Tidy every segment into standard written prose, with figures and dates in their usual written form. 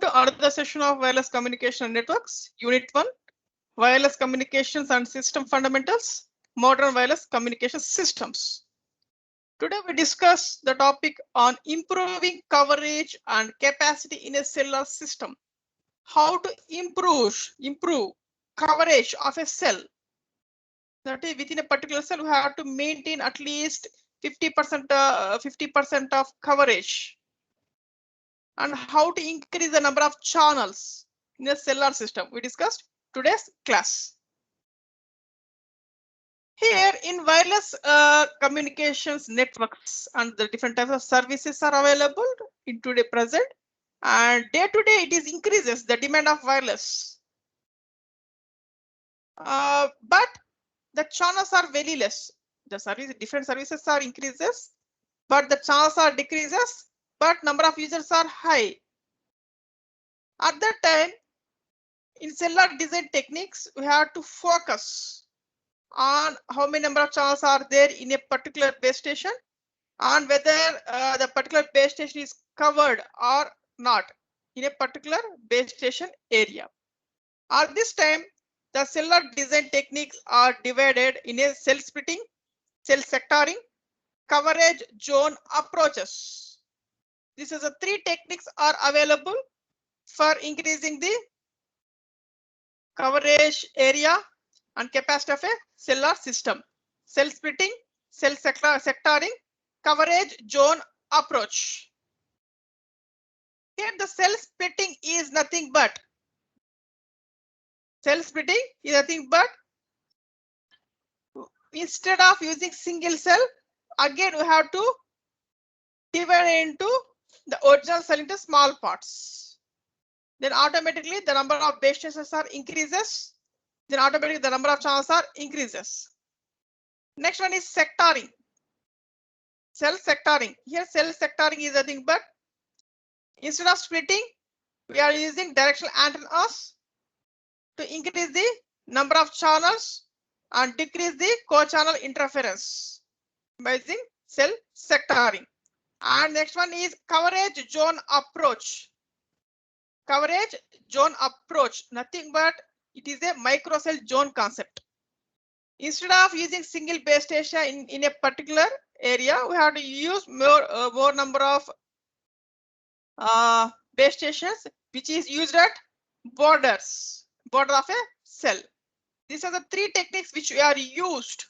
Welcome to another session of Wireless Communication and Networks, Unit 1, Wireless Communications and System Fundamentals, Modern Wireless Communication Systems. Today we discuss the topic on improving coverage and capacity in a cellular system. How to improve coverage of a cell. That is, within a particular cell, we have to maintain at least 50% of coverage. And how to increase the number of channels in a cellular system. We discussed today's class. Here in wireless communications networks and the different types of services are available in today present, and day to day it is increases the demand of wireless. But the channels are very less. The different services are increases, but the channels are decreases, but number of users are high. At that time, in cellular design techniques, we have to focus on how many number of channels are there in a particular base station and whether the particular base station is covered or not in a particular base station area. At this time, the cellular design techniques are divided in a cell splitting, cell sectoring, coverage zone approaches. These are the three techniques are available for increasing the coverage area and capacity of a cellular system. Cell splitting, cell sectoring, coverage zone approach. Here the cell splitting is nothing but instead of using single cell, again we have to divide into the original cell into small parts. Then automatically the number of base stations are increases. Then automatically the number of channels are increases. Next one is sectoring. Cell sectoring. Here cell sectoring is nothing but instead of splitting, we are using directional antennas to increase the number of channels and decrease the co-channel interference by using cell sectoring. And next one is coverage zone approach. Coverage zone approach, nothing but it is a microcell zone concept. Instead of using single base station in a particular area, we have to use more number of base stations which is used at border of a cell. These are the three techniques which we are used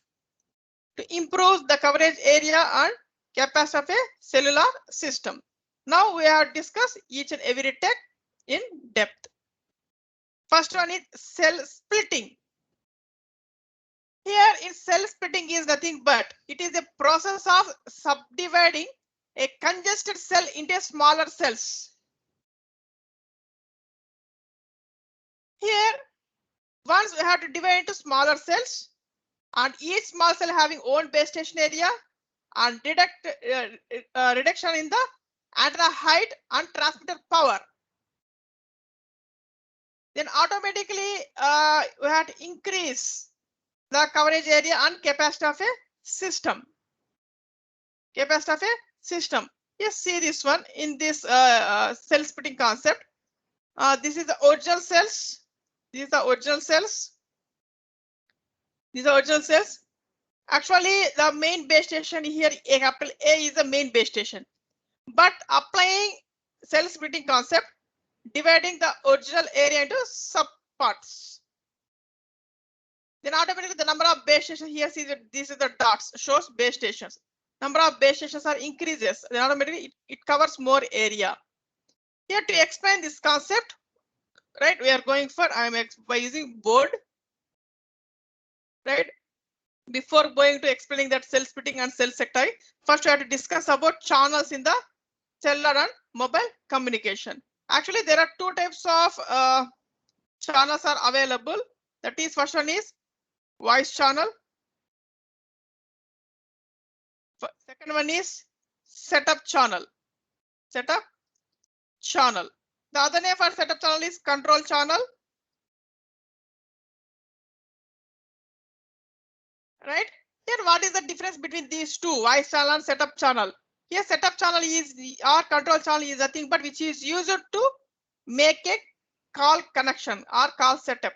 to improve the coverage area and capacity of a cellular system. Now we have discussed each and every tech in depth. First one is cell splitting. Here in cell splitting is nothing but it is a process of subdividing a congested cell into smaller cells. Here, once we have to divide into smaller cells and each small cell having own base station area and reduction in the antenna height and transmitter power. Then automatically we have to increase the coverage area and capacity of a system. Yes, see this one in this cell splitting concept. This is the original cells. These are original cells. Actually, the main base station here, capital A, is the main base station. But applying cell splitting concept, dividing the original area into subparts. Then automatically the number of base stations here, see that this is the dots shows base stations. Number of base stations are increases. Then automatically it covers more area. Here to explain this concept, right? We are going for by using board, right? Before going to explaining that cell splitting and cell sectoring, first we have to discuss about channels in the cellular and mobile communication. Actually, there are two types of channels are available. That is, first one is voice channel. Second one is setup channel. The other name for setup channel is control channel. Right? Here, what is the difference between these two, voice channel and setup channel? Here, setup channel is or control channel is nothing but which is used to make a call connection or call setup.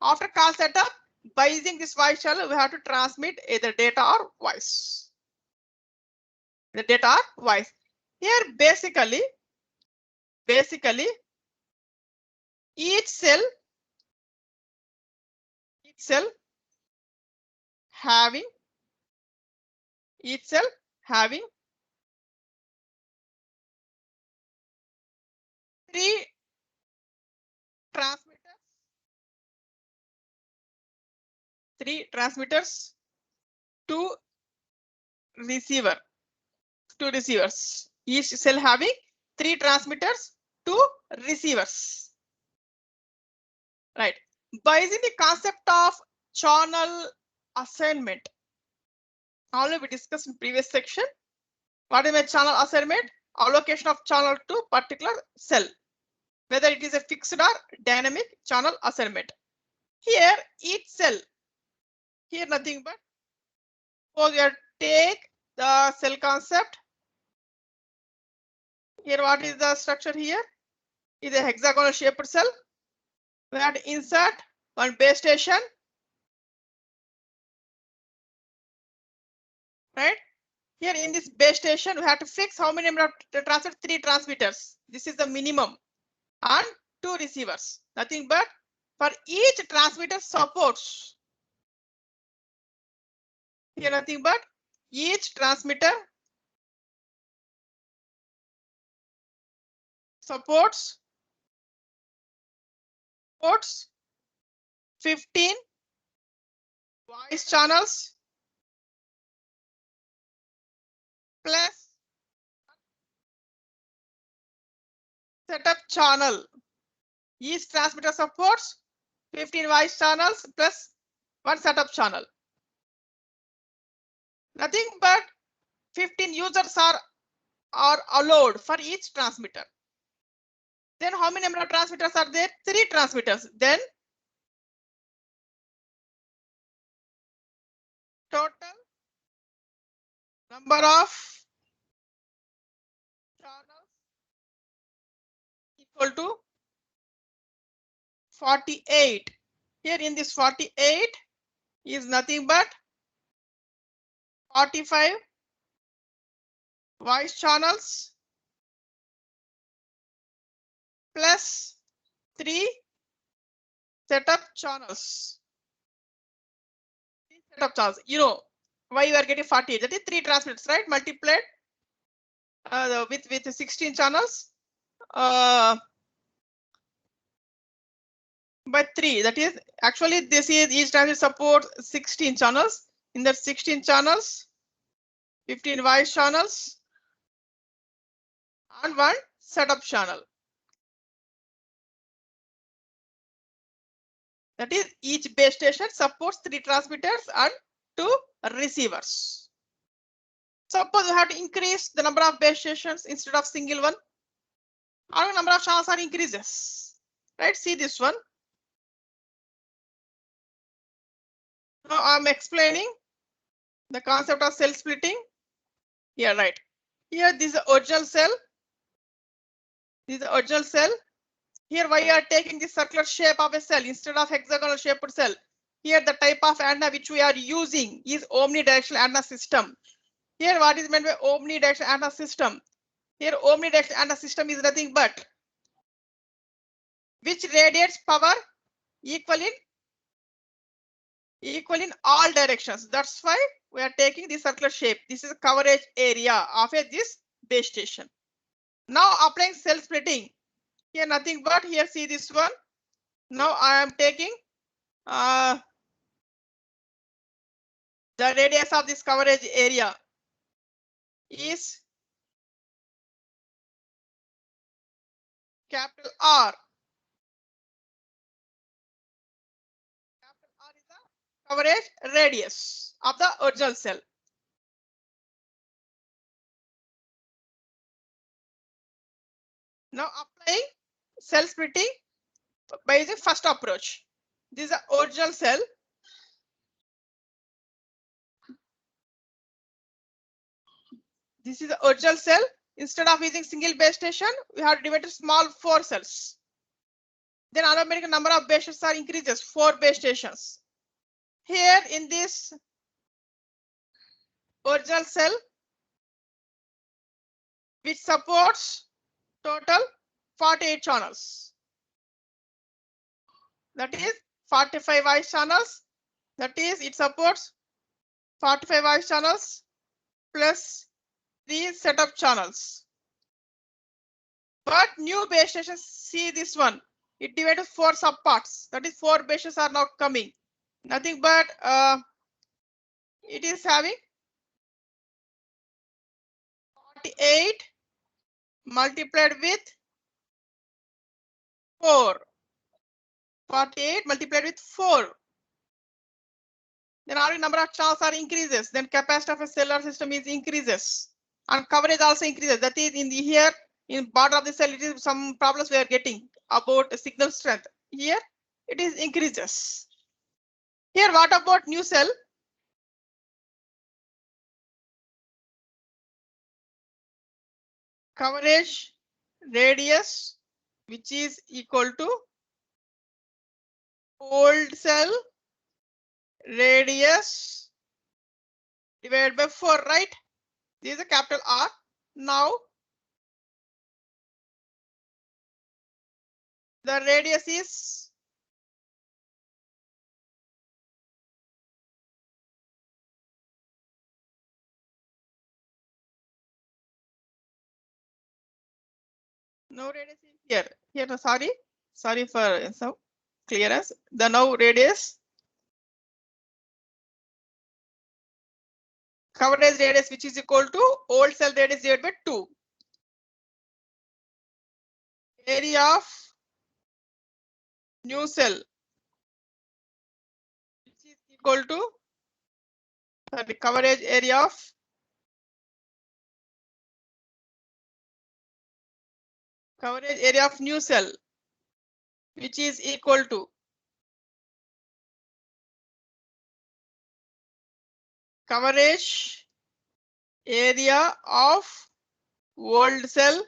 After call setup, by using this voice channel, we have to transmit either data or voice. The data or voice. Here, basically, each cell having three transmitters, two receivers. Each cell having three transmitters, two receivers. Right. By using the concept of channel assignment, all we discussed in previous section. What is a channel assignment? Allocation of channel to particular cell, whether it is a fixed or dynamic channel assignment. Here, each cell, here nothing but, suppose you take the cell concept. Here, what is the structure here? Is a hexagonal shaped cell. We have to insert one base station. Right? Here in this base station, we have to fix how many number of transmitters? 3 transmitters. This is the minimum. And 2 receivers. Nothing but for each transmitter supports. Here nothing but each transmitter supports 15 voice channels plus setup channel. Each transmitter supports 15 voice channels plus one setup channel. Nothing but 15 users are allowed for each transmitter. Then how many number of transmitters are there? 3 transmitters. Then total number of channels equal to 48. Here in this 48 is nothing but 45 voice channels plus 3 setup channels. You know why you are getting 48? That is 3 transmitters, right? Multiplied with 16 channels by 3. That is actually this is each transmitter supports 16 channels. In that 16 channels, 15 voice channels and one setup channel. That is each base station supports 3 transmitters and 2 receivers. Suppose we have to increase the number of base stations instead of single one. Our number of channels are increases. Right? See this one. Now I'm explaining the concept of cell splitting. Here, right. Here, this is the original cell. This is the original cell. Here, why you are taking the circular shape of a cell instead of hexagonal shaped cell? Here, the type of antenna which we are using is omnidirectional antenna system. Here, what is meant by omnidirectional antenna system? Here, omnidirectional antenna system is nothing but which radiates power equal in all directions. That's why we are taking the circular shape. This is a coverage area of this base station. Now applying cell splitting. Here nothing but here see this one. Now I am taking the radius of this coverage area is capital R. Capital R is the coverage radius of the original cell. Now applying cell splitting by the first approach. This is the original cell. This is the original cell. Instead of using single base station, we have to divide to small 4 cells. Then automatically number of base stations are increases, 4 base stations. Here in this original cell, which supports total 48 channels. That is 45 voice channels. That is, it supports 45 voice channels plus 3 setup channels. But new base stations, see this one, it divided 4 subparts. That is 4 base stations are now coming. Nothing but it is having 48 multiplied with 4. 48 multiplied with 4. Then our number of channels are increases. Then capacity of a cellular system is increases. And coverage also increases. That is in the here in border of the cell, it is some problems we are getting about signal strength. Here it is increases. Here what about new cell? Coverage radius, which is equal to old cell radius divided by 4, right? This is a capital R. Now the radius is no radius is here. Here, no, sorry for some clearance. The now radius, coverage radius, which is equal to old cell radius divided by 2. Area of new cell, which is equal to the coverage area of new cell, which is equal to coverage area of old cell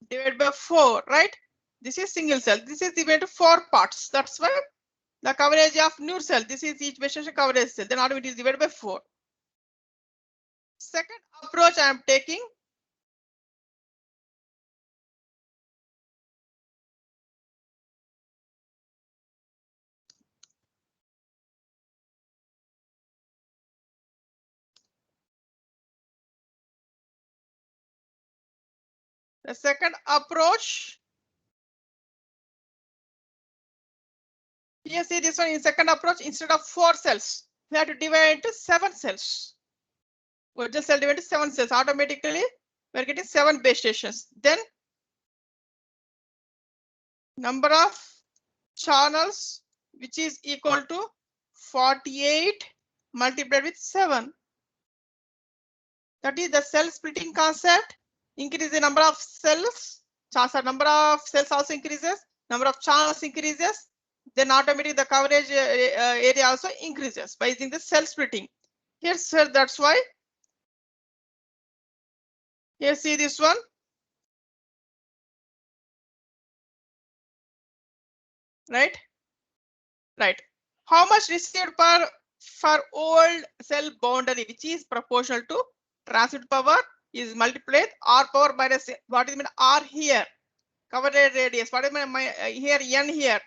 divided by 4, right? This is single cell. This is divided to 4 parts. That's why the coverage of new cell. This is each base station coverage cell. Then automatically it is divided by 4. Second approach I am taking. The second approach. Here see this one in second approach, instead of 4 cells, we have to divide into 7 cells. Original cell divided into 7 cells. Automatically we are getting 7 base stations. Then number of channels, which is equal to 48 multiplied with 7. That is the cell splitting concept. Increase the number of cells. Number of cells also increases. Number of channels increases. Then automatically the coverage area also increases by using the cell splitting. Here, sir, that's why. Here, see this one. Right. Right. How much received for old cell boundary, which is proportional to transmit power is multiplied R power minus what is mean R here. Coverage radius. What is my here N here.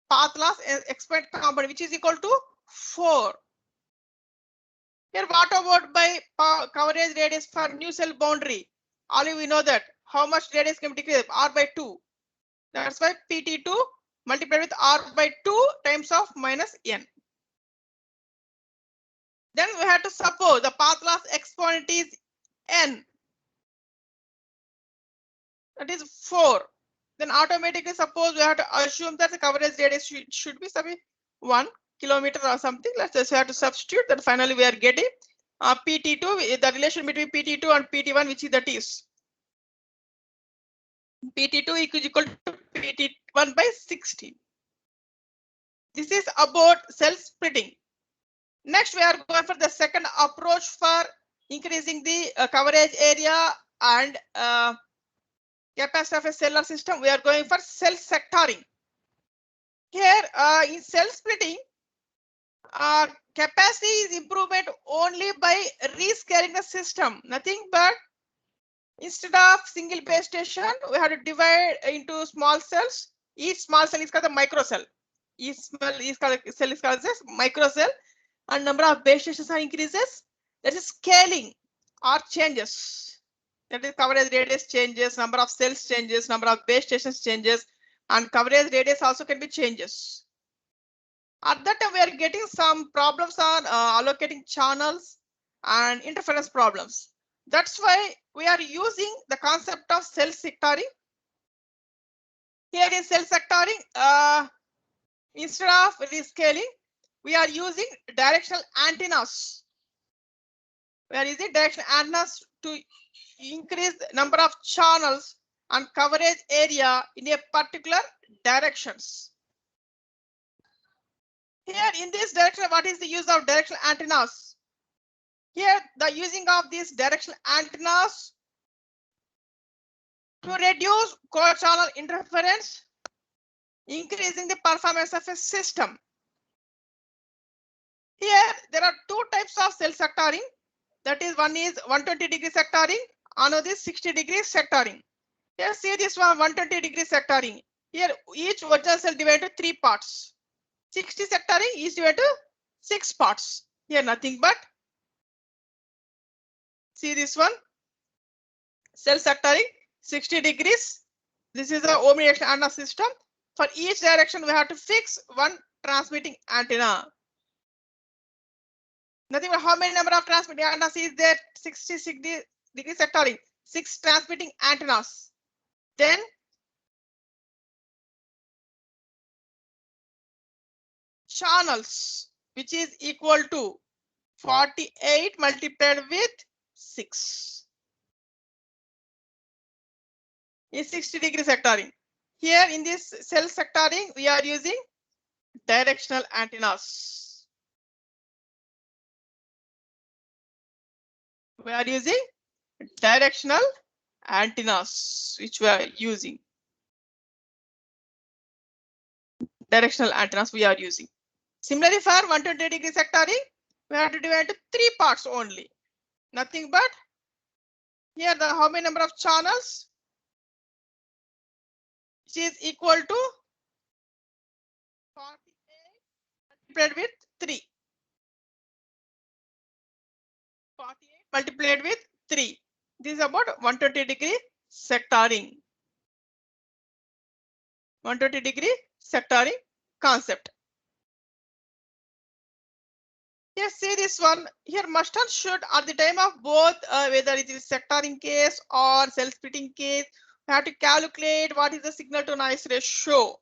Path loss expect component, which is equal to 4. Here what about by coverage radius for new cell boundary? Only we know that how much radius can be decreased R by 2. That's why PT2 multiplied with R by 2 times of minus N. Then we have to suppose the path loss exponent is N. That is 4. Then automatically suppose we have to assume that the coverage radius should be 1 kilometer or something. Let's just have to substitute that. Finally we are getting PT2, the relation between PT2 and PT1, which is that is PT2 is equal to PT1 by 60. This is about cell splitting. Next we are going for the second approach for increasing the coverage area and capacity of a cellular system, we are going for cell sectoring. Here in cell splitting, capacity is improvement only by rescaling the system, nothing but instead of single base station, we have to divide into small cells. Each small cell is called a microcell. Each cell is called a microcell, and number of base stations are increases. That is scaling or changes. That is coverage radius changes, number of cells changes, number of base stations changes, and coverage radius also can be changes. At that time, we are getting some problems on allocating channels and interference problems. That's why we are using the concept of cell sectoring. Here in cell sectoring, instead of rescaling, we are using directional antennas. We are using directional antennas to increase the number of channels and coverage area in a particular directions. Here in this direction, what is the use of directional antennas? Here, the using of these directional antennas to reduce co-channel interference, increasing the performance of a system. Here, there are two types of cell sectoring. That is, one is 120-degree sectoring, another is 60-degree sectoring. Here, see this one 120-degree sectoring. Here, each original cell divided into 3 parts. 60 sectoring is divided to 6 parts. Here, nothing but see this one cell sectoring 60 degrees. This is the omnidirectional antenna system. For each direction, we have to fix one transmitting antenna. Nothing but how many number of transmitting antennas is there? 60-degree sectoring, 6 transmitting antennas. Then channels, which is equal to 48 multiplied with 6. Is 60-degree sectoring. Here in this cell sectoring, we are using directional antennas. We are using directional antennas, which we are using. Directional antennas we are using. Similarly, for 120-degree sectoring, we have to divide into 3 parts only. Nothing but here the how many number of channels, which is equal to 48 multiplied with 3. 48 multiplied with 3. This is about 120-degree sectoring. 120-degree sectoring concept. Here, see this one. Here, must and should at the time of both, whether it is sectoring case or cell splitting case, we have to calculate what is the signal to noise ratio.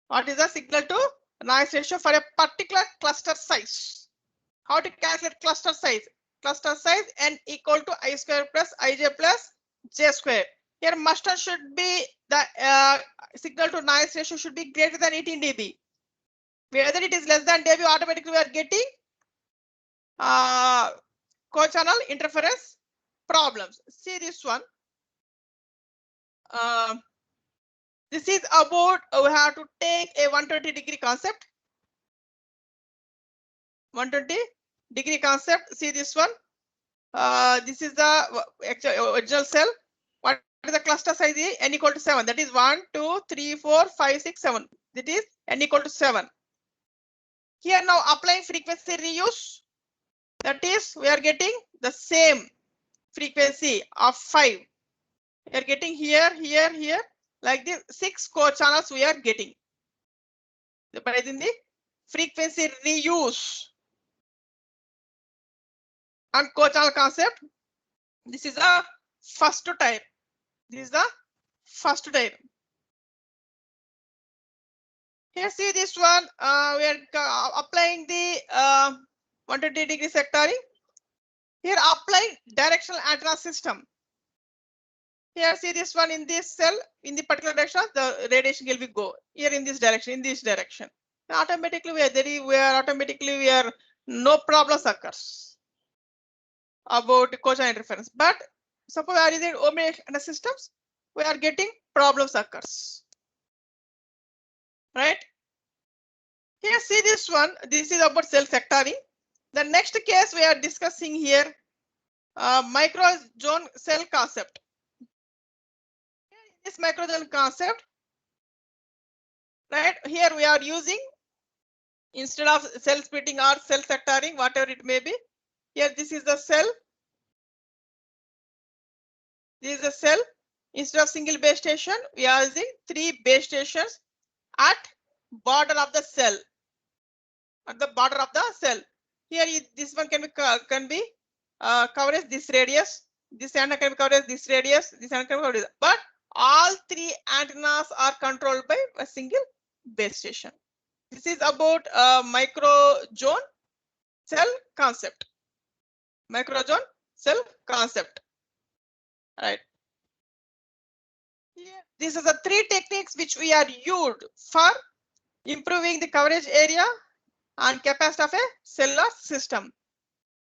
What is the signal to noise ratio for a particular cluster size? How to calculate cluster size? Cluster size n equal to I square plus ij plus j square. Here, must and should be the signal to noise ratio should be greater than 18 dB. Whether it is less than dB, automatically we are getting co-channel interference problems. See this one. This is about we have to take a 120-degree concept. 120-degree concept. See this one. This is the original cell. What is the cluster size? Is n equal to 7. That is 1, 2, 3, 4, 5, 6, 7. That is n equal to 7. Here now applying frequency reuse. That is, we are getting the same frequency of 5. We are getting here, here, here, like this 6 co-channels we are getting. But in the frequency reuse and co-channel concept, this is the first type. This is the first type. Here, see this one. We are applying the 120-degree sectoring. Here, apply directional antenna system. Here, see this one in this cell, in the particular direction, the radiation will be go here in this direction, And automatically we are no problems occurs. about co-channel interference. But suppose we are using omnidirectional systems, we are getting problems occurs. Right? Here, see this one. This is about cell sectoring. The next case we are discussing here, microzone cell concept. This microzone concept, right? Here we are using, instead of cell splitting or cell sectoring, whatever it may be. Here, this is the cell. This is the cell. Instead of single base station, we are using 3 base stations at border of the cell. At the border of the cell. Here, this one can be coverage this radius. This antenna can be coverage this radius. This antenna can be coverage. But all 3 antennas are controlled by a single base station. This is about microzone cell concept. Microzone cell concept. Right. Here, these are the 3 techniques which we are used for improving the coverage area and capacity of a cellular system.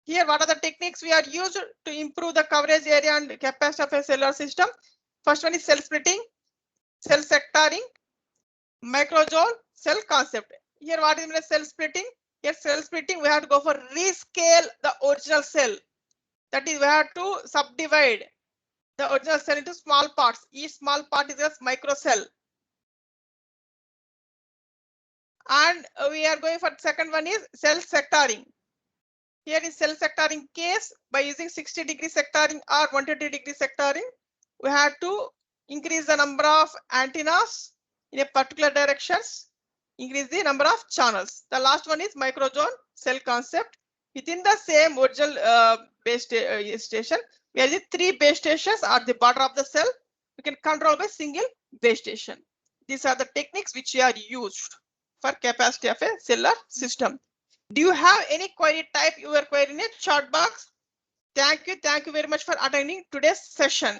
Here, what are the techniques we are used to improve the coverage area and capacity of a cellular system? First one is cell splitting, cell sectoring, microzone cell concept. Here, what is cell splitting? Here, cell splitting, we have to go for rescale the original cell. That is, we have to subdivide the original cell into small parts. Each small part is a microcell. And we are going for the second one is cell sectoring. Here is cell sectoring case. By using 60-degree sectoring or 120-degree sectoring, we have to increase the number of antennas in a particular directions, increase the number of channels. The last one is microzone cell concept. Within the same original base station, we have the 3 base stations at the border of the cell. We can control by single base station. These are the techniques which are used for capacity of a cellular system. Do you have any query? Type your query in a chat box. Thank you very much for attending today's session.